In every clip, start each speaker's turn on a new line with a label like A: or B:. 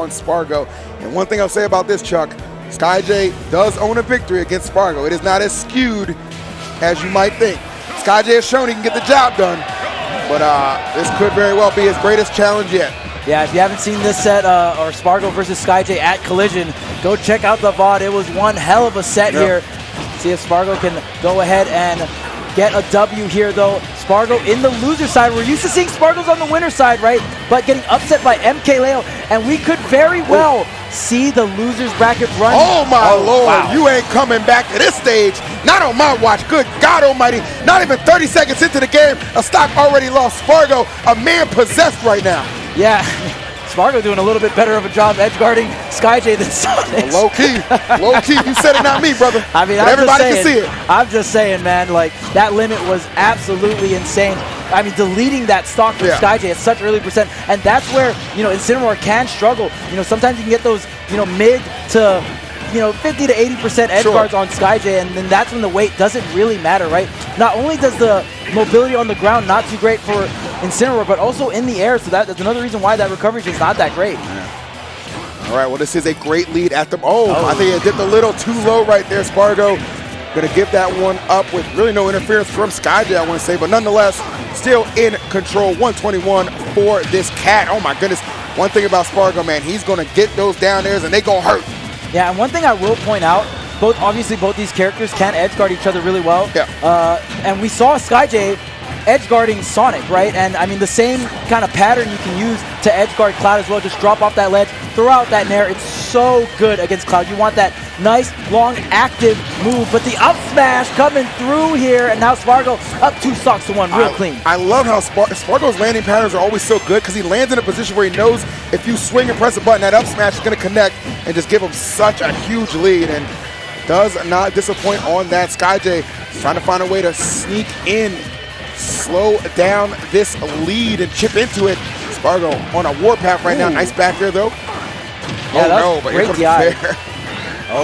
A: on Spargo. And one thing I'll say about this, Chuck, Skyjay does own a victory against Spargo. It is not as skewed as you might think. Skyjay has shown he can get the job done, but this could very well be his greatest challenge yet.
B: Yeah, if you haven't seen this set, or Spargo versus Skyjay at Collision, go check out the VOD. It was one hell of a set here. See if Spargo can go ahead and get a W here, though. Spargo in the loser side. We're used to seeing Spargo's on the winner side, right? But getting upset by MK Leo, and we could very well see the losers bracket run.
A: Oh my Lord, you ain't coming back to this stage. Not on my watch. Good God almighty. Not even 30 seconds into the game, a stock already lost. Spargo, a man possessed right now.
B: Yeah, Spargo doing a little bit better of a job edge guarding Skyjay than Sonic.
A: Low key, you said it, not me, brother.
B: I mean,
A: everybody can see it.
B: I'm just saying, man, like, that limit was absolutely insane. I mean, deleting that stock from Skyjay at such early percent, and that's where, you know, Incineroar can struggle. You know, sometimes you can get those, you know, mid to, you know, 50 to 80% edge guards on Skyjay, and then that's when the weight doesn't really matter, right? Not only does the mobility on the ground not too great for Incineroar, but also in the air, so that's another reason why that recovery is not that great.
A: All right, well, this is a great lead at the... I think it dipped a little too low right there, Spargo. Going to give that one up with really no interference from Skyjay, I want to say, but nonetheless, still in control. 121 for this cat. Oh, my goodness. One thing about Spargo, man, he's going to get those down airs, and they going to hurt.
B: Yeah, and one thing I will point out, obviously both these characters can edge guard each other really well.
A: Yeah.
B: And we saw Skyjay edge guarding Sonic, right? And I mean, the same kind of pattern you can use to edge guard Cloud as well. Just drop off that ledge, throw out that nair. It's so good against Cloud. You want that nice, long, active move, but the up smash coming through here, and now Spargo up 2 stocks to 1, real clean.
A: I love how Spargo's landing patterns are always so good because he lands in a position where he knows if you swing and press a button, that up smash is going to connect and just give him such a huge lead, and does not disappoint on that. Skyjay trying to find a way to sneak in, slow down this lead and chip into it. Spargo on a warpath right now. Nice back there, though.
B: Yeah, that was great DI.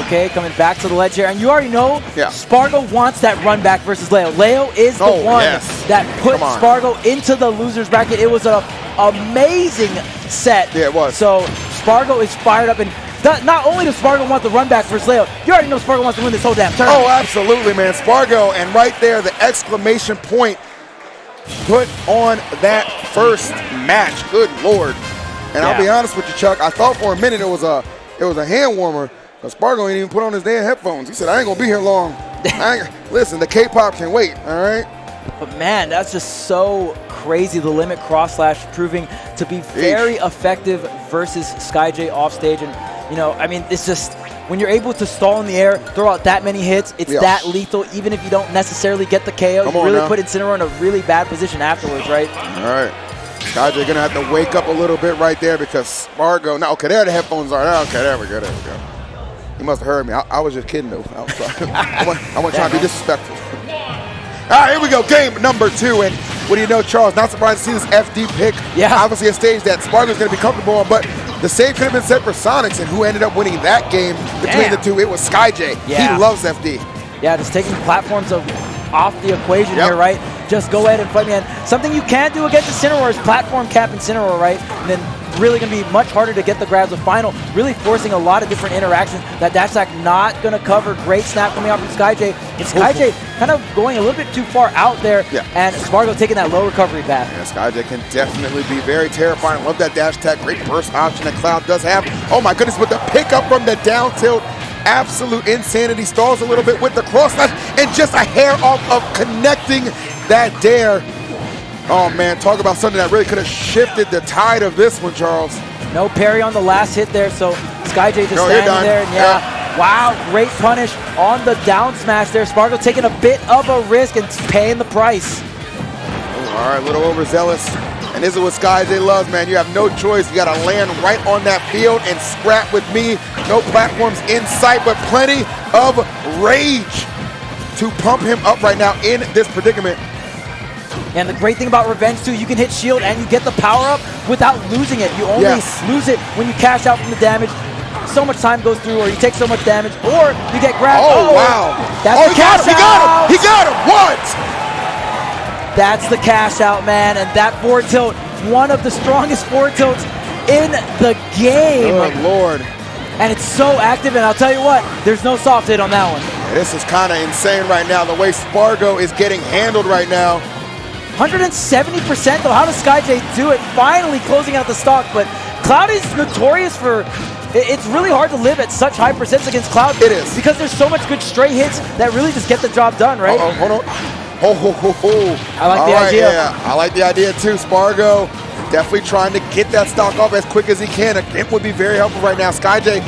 B: Okay, coming back to the ledge here. And you already know Spargo wants that run back versus Leo. Leo is the one that put Spargo into the loser's bracket. It was an amazing set.
A: Yeah, it was.
B: So Spargo is fired up, and not only does Spargo want the run back versus Leo, you already know Spargo wants to win this whole damn tournament.
A: Oh, absolutely, man. Spargo, and right there, the exclamation point put on that first match. Good Lord. And I'll be honest with you, Chuck, I thought for a minute it was a hand warmer, because Spargo ain't even put on his damn headphones. He said, I ain't gonna be here long. Listen, the K-pop can wait, all right?
B: But man, that's just so crazy. The limit cross slash proving to be very effective versus Skyjay off stage. And, you know, I mean, it's just, when you're able to stall in the air, throw out that many hits, it's that lethal. Even if you don't necessarily get the KO, you really put Incineroar in a really bad position afterwards, right?
A: All right. Skyjay gonna have to wake up a little bit right there, because Spargo, now, okay, there the headphones are. Okay, there we go. He must have heard me. I was just kidding, though. I wasn't trying to be disrespectful. All right, here we go. Game number 2. And what do you know, Charles? Not surprised to see this FD pick.
B: Yeah.
A: Obviously a stage that Spargo's going to be comfortable on, but the same could have been said for Sonics, and who ended up winning that game between the two? It was Skyjay.
B: Yeah.
A: He loves FD.
B: Yeah, just taking platforms off the equation here, right? Just go ahead and fight me. And something you can do against Incineroar is platform cap Incineroar, right? And then really going to be much harder to get the grabs of final, really forcing a lot of different interactions that dash attack not going to cover. Great snap coming out from Skyjay. And Skyjay kind of going a little bit too far out there, and Spargo taking that low recovery path.
A: Yeah, Skyjay can definitely be very terrifying. Love that dash attack. Great burst option that Cloud does have. Oh my goodness, with the pickup from the down tilt. Absolute insanity. Stalls a little bit with the cross slash, and just a hair off of connecting that dare. Oh man, talk about something that really could have shifted the tide of this one, Charles.
B: No parry on the last hit there, so Skyjay just standing there, and wow, great punish on the down smash there. Spargo taking a bit of a risk and paying the price.
A: All right, a little overzealous. And this is what Skyjay loves, man. You have no choice. You got to land right on that field and scrap with me. No platforms in sight, but plenty of rage to pump him up right now in this predicament.
B: And the great thing about Revenge too, you can hit shield and you get the power up without losing it. You only lose it when you cash out from the damage. So much time goes through, or you take so much damage, or you get grabbed.
A: Oh wow.
B: That's the cash out.
A: He got him. What?
B: That's the cash out, man. And that forward tilt, one of the strongest forward tilts in the game.
A: Good Lord.
B: And it's so active, and I'll tell you what, there's no soft hit on that one.
A: Yeah, this is kind of insane right now, the way Spargo is getting handled right now.
B: 170% though. How does Skyjay do it? Finally closing out the stock, but Cloud is notorious for, it's really hard to live at such high percents against Cloud.
A: It is.
B: Because there's so much good straight hits that really just get the job done, right?
A: Hold on.
B: I like the idea.
A: Yeah, I like the idea too. Spargo definitely trying to get that stock off as quick as he can. A imp would be very helpful right now. Skyjay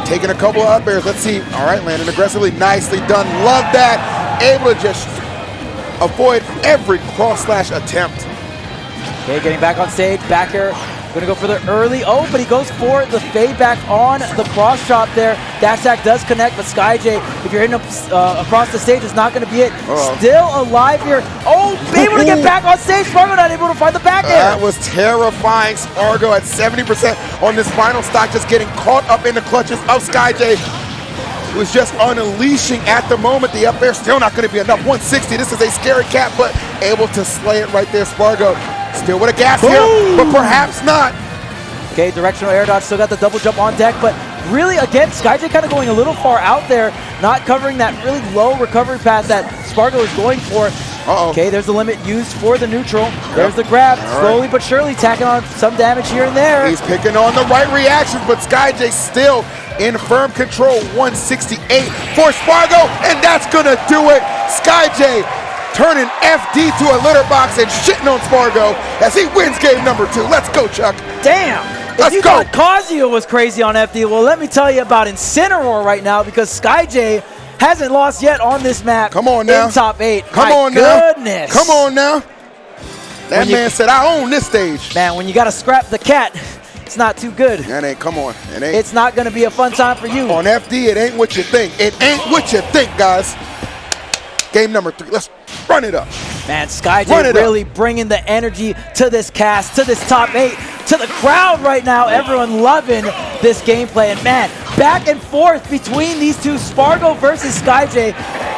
A: taking a couple of up airs. Let's see. All right, landing aggressively. Nicely done. Love that. Able to just avoid every cross-slash attempt.
B: Okay, getting back on stage. Back air. Gonna go for the early. Oh, but he goes for the fade back on the cross chop there. Dash attack does connect, but Skyjay, if you're hitting up across the stage, it's not gonna be it. Still alive here. Oh, able to get back on stage. Spargo not able to find the back air.
A: That was terrifying. Spargo at 70% on this final stock, just getting caught up in the clutches of Skyjay, who's just unleashing at the moment. The up air still not gonna be enough. 160, this is a scary cat, but able to slay it right there. Spargo still with a gas here, but perhaps not.
B: Okay, directional air dodge, still got the double jump on deck, but really, again, Skyjay kind of going a little far out there, not covering that really low recovery path that Spargo is going for. Okay, there's the limit used for the neutral. There's the grab, slowly but surely tacking on some damage here and there.
A: He's picking on the right reactions, but Skyjay still in firm control. 168 for Spargo, and that's gonna do it. Skyjay turning FD to a litter box and shitting on Spargo as he wins game number 2. Let's go, Chuck.
B: Damn.
A: Let's
B: if you
A: go.
B: thought Kazuya was crazy on FD, well, let me tell you about Incineroar right now, because Skyjay hasn't lost yet on this map.
A: Come on now.
B: In top 8.
A: Come on
B: goodness.
A: now. Come on now. That man said, I own this stage.
B: Man, when you got to scrap the cat, it's not too good.
A: That ain't, come on. It ain't.
B: It's not going to be a fun time for you.
A: On FD, it ain't what you think. It ain't what you think, guys. Game number 3. Let's run it up.
B: Man, Skyjay really bringing the energy to this cast, to this top 8, to the crowd right now. Everyone loving this gameplay. And man, back and forth between these two, Spargo versus Skyjay.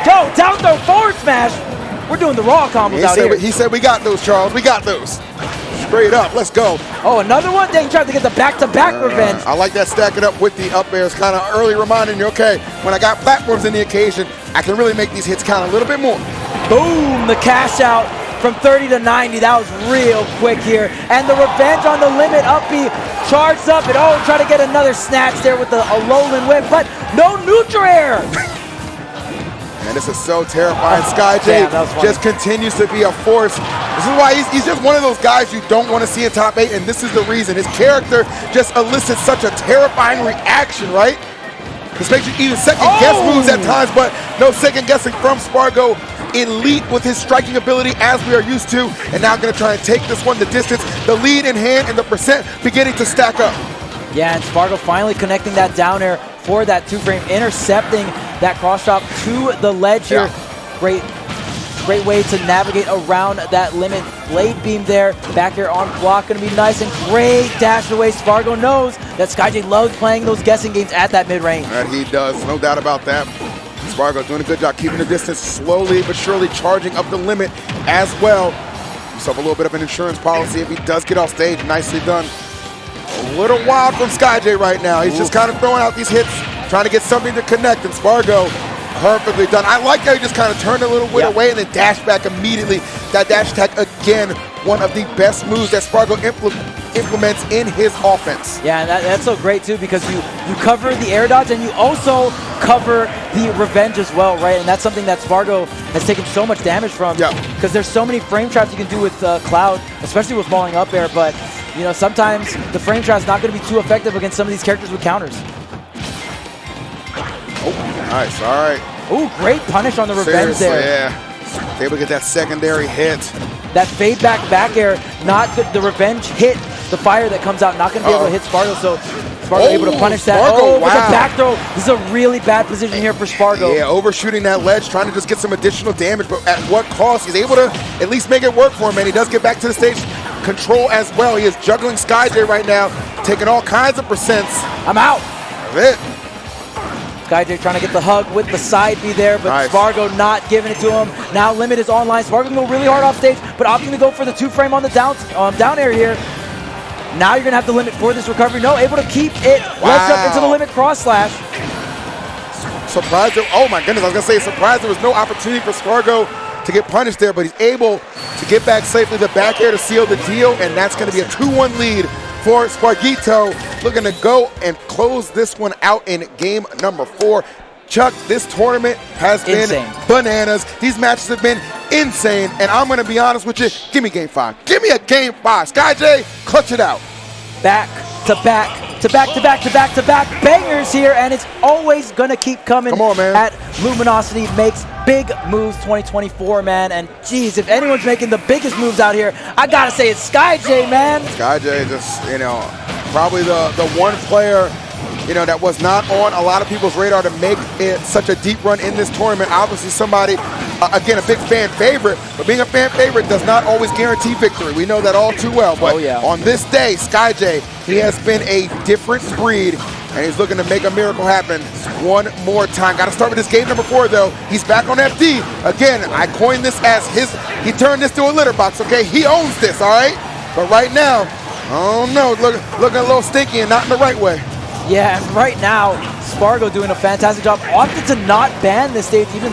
B: Go, down throw, forward smash. We're doing the raw combos out here.
A: He said, we got those, Charles. We got those. Straight up. Let's go.
B: Oh, another one? Dang, trying to get the back-to-back revenge.
A: I like that stacking up with the up airs, kind of early reminding you, okay, when I got platforms in the occasion, I can really make these hits count a little bit more.
B: Boom, the cash out from 30 to 90. That was real quick here. And the revenge on the limit up B, charged up, and oh, try to get another snatch there with a Alolan whip, but no neutral air.
A: And this is so terrifying. Skyjay just continues to be a force. This is why he's just one of those guys you don't want to see in top 8, and this is the reason. His character just elicits such a terrifying reaction, right? This makes you even second-guess moves at times, but no second-guessing from Spargo. Elite with his striking ability, as we are used to, and now going to try and take this one the distance. The lead in hand and the percent beginning to stack up.
B: Yeah, and Spargo finally connecting that down air for that 2-frame, intercepting that cross chop to the ledge here. Great way to navigate around that limit. Blade beam there, back here on block, gonna be nice, and great dash away. Spargo knows that Skyjay loves playing those guessing games at that mid-range.
A: That he does, no doubt about that. Spargo doing a good job keeping the distance, slowly but surely charging up the limit as well. Himself a little bit of an insurance policy if he does get off stage. Nicely done. A little wild from Skyjay right now. He's just kind of throwing out these hits, trying to get something to connect, and Spargo perfectly done. I like how he just kind of turned a little bit away and then dashed back immediately. That dash attack, again, one of the best moves that Spargo implements in his offense.
B: Yeah, and that's so great too, because you cover the air dodge and you also cover the revenge as well, right? And that's something that Spargo has taken so much damage from. Because there's so many frame traps you can do with Cloud, especially with falling up air, but you know, sometimes the frame trap's not going to be too effective against some of these characters with counters.
A: Oh, nice, all right.
B: Oh, great punish on the revenge there.
A: Yeah, able to get that secondary hit.
B: That fade back air, not the revenge hit, the fire that comes out, not going to be able to hit Spargo, so Spargo able to punish that.
A: Spargo,
B: with a back throw. This is a really bad position here for Spargo.
A: Yeah, overshooting that ledge, trying to just get some additional damage, but at what cost? He's able to at least make it work for him, and he does get back to the stage control as well. He is juggling Skyjay right now, taking all kinds of percents.
B: I'm out.
A: That's it.
B: Skyjay trying to get the hug with the side B there, but Spargo not giving it to him. Now limit is online. Spargo can go really hard off stage, but opting to go for the 2-frame on the down air here. Now you're going to have to limit for this recovery. No, able to keep it ledged up into the limit cross slash.
A: Surprised. Oh my goodness, I was going to say surprised there was no opportunity for Spargo to get punished there, but he's able to get back safely the back air to seal the deal, and that's going to be a 2-1 lead for Spargito, looking to go and close this one out in game number 4. Chuck, this tournament has been bananas. These matches have been insane, and I'm going to be honest with you, give me game 5. Give me a game 5. Skyjay, clutch it out.
B: Back to back to back to back to back to back bangers here, and it's always going to keep coming.
A: Come on, man.
B: At Luminosity makes big moves 2024, man, and geez, if anyone's making the biggest moves out here, I got to say it's Skyjay, man.
A: Skyjay just, probably the one player that was not on a lot of people's radar to make it such a deep run in this tournament. Obviously somebody, again, a big fan favorite, but being a fan favorite does not always guarantee victory. We know that all too well, but on this day, Skyjay, he has been a different breed, and he's looking to make a miracle happen one more time. Got to start with this game number 4, though. He's back on FD. Again, I coined this as he turned this to a litter box, okay? He owns this, all right? But right now, oh no, looking a little stinky and not in the right way.
B: Yeah, and right now, Spargo doing a fantastic job. Opted to not ban this stage, even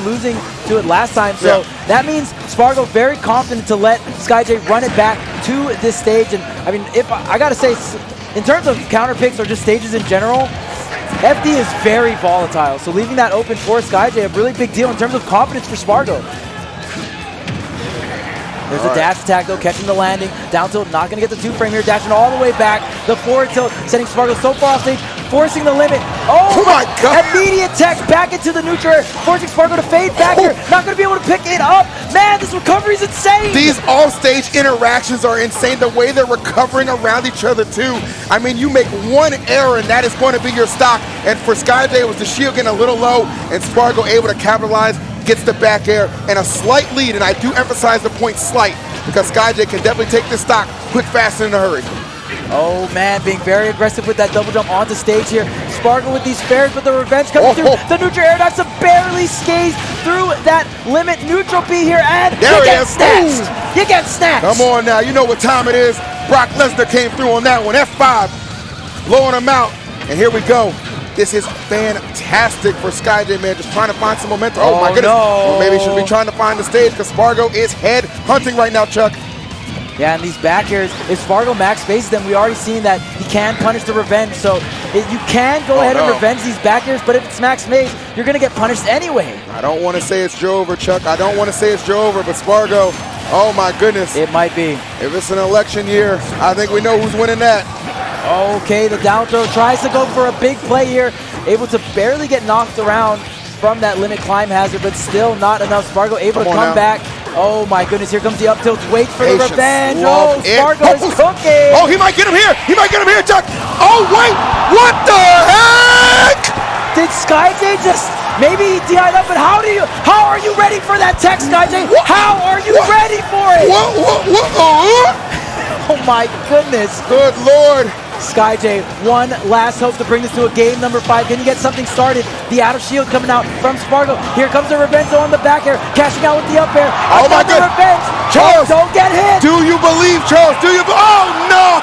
B: losing to it last time. So that means Spargo very confident to let Skyjay run it back to this stage. And I mean, if I gotta say, in terms of counter picks or just stages in general, FD is very volatile. So leaving that open for Skyjay, a really big deal in terms of confidence for Spargo. There's a dash attack, though, catching the landing. Down tilt, not going to get the 2-frame here. Dashing all the way back. The forward tilt, sending Spargo so far off stage, forcing the limit. Oh
A: my God.
B: Immediate tech back into the neutral air, forcing Spargo to fade back here. Not going to be able to pick it up. Man, this recovery is insane.
A: These off-stage interactions are insane. The way they're recovering around each other, too. I mean, you make one error, and that is going to be your stock. And for Skyjay, it was the shield getting a little low, and Spargo able to capitalize. Gets the back air and a slight lead, and I do emphasize the point slight because Skyjay can definitely take this stock quick, fast, and in a hurry.
B: Oh man, being very aggressive with that double jump onto stage here. Spargo with these fares, but the revenge coming through. The neutral air dives to barely skaze through that limit neutral B here, and
A: there
B: you get snatched. You get snatched.
A: Come on now, you know what time it is. Brock Lesnar came through on that one. F5, blowing him out, and here we go. This is fantastic for Skyjay, man. Just trying to find some momentum. Oh my goodness.
B: No.
A: Or maybe he should be trying to find the stage because Spargo is head hunting right now, Chuck.
B: Yeah, and these back airs, if Spargo max faces them, we already seen that he can punish the revenge. So you can go ahead and revenge these back airs, but if it's max phase, you're going to get punished anyway.
A: I don't want to say it's Joe over, Chuck. I don't want to say it's Joe over, but Spargo, oh my goodness.
B: It might be.
A: If it's an election year, I think we know who's winning that.
B: Okay, the down throw tries to go for a big play here. Able to barely get knocked around from that limit climb hazard, but still not enough. Spargo able to come back. Oh my goodness, here comes the up tilt. Waits for the revenge. Oh, Spargo is cooking.
A: Oh, he might get him here. He might get him here, Chuck. Oh, wait. What the heck?
B: Did Skyjay just maybe he DI'd up, but how are you ready for that tech, Skyjay? How are you ready for it? Oh my goodness.
A: Good Lord.
B: Skyjay, one last hope to bring this to a game number 5. Can you get something started? The out of shield coming out from Spargo. Here comes the revenge on the back air, cashing out with the up air.
A: Oh my God.
B: Revenge.
A: Charles,
B: don't get hit.
A: Do you believe, Charles? Do you? Oh no!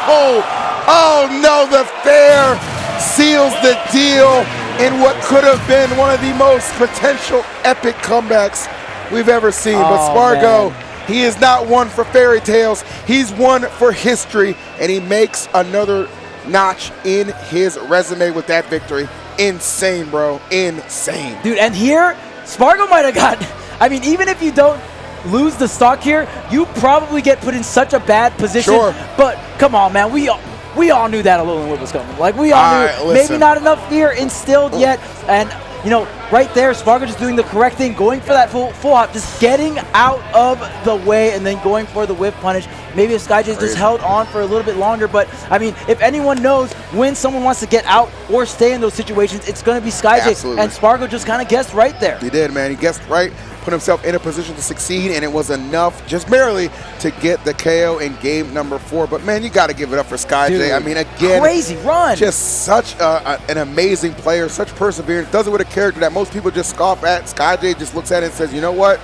A: Oh no! The fair seals the deal in what could have been one of the most potential epic comebacks we've ever seen. But Spargo, he is not one for fairy tales. He's one for history, and he makes another notch in his resume with that victory. Insane, bro. Insane.
B: Dude, and here, Spargo might have got, I mean, even if you don't lose the stock here, you probably get put in such a bad position.
A: Sure.
B: But come on, man, we all knew that Alolan Whip was coming. Like, we all knew. Maybe not enough fear instilled yet. And, you know, right there, Spargo just doing the correct thing, going for that full hop, just getting out of the way and then going for the whip punish. Maybe if Skyjay just held on for a little bit longer, but I mean, if anyone knows when someone wants to get out or stay in those situations, it's going to be Skyjay.
A: Absolutely.
B: And Spargo just kind of guessed right there.
A: He did, man. He guessed right, put himself in a position to succeed, and it was enough, just barely, to get the KO in game number 4. But man, you got to give it up for Skyjay.
B: Dude,
A: I mean, again,
B: crazy run.
A: Just such an amazing player, such perseverance. Does it with a character that most people just scoff at. Skyjay just looks at it and says, you know what?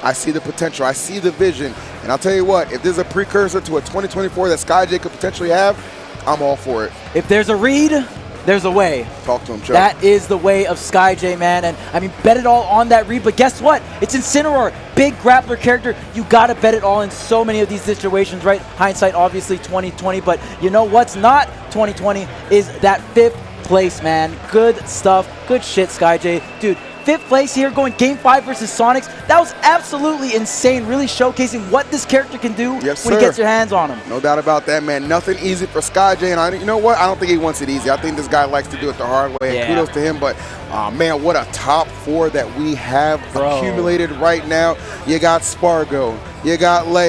A: I see the potential. I see the vision. And I'll tell you what, if there's a precursor to a 2024 that Skyjay could potentially have, I'm all for it.
B: If there's a read, there's a way.
A: Talk to him, Chuck.
B: That is the way of Skyjay, man. And I mean, bet it all on that read. But guess what? It's Incineroar, big grappler character. You gotta bet it all in so many of these situations, right? Hindsight, obviously 2020. But you know what's not 2020 is that 5th place, man. Good stuff. Good shit, Skyjay, dude. 5th place here, going Game 5 versus Sonics. That was absolutely insane, really showcasing what this character can do when he gets your hands on him.
A: No doubt about that, man. Nothing easy for Skyjay, and you know what? I don't think he wants it easy. I think this guy likes to do it the hard way, and kudos to him. But, man, what a top 4 that we have accumulated right now. You got Spargo, you got Lay.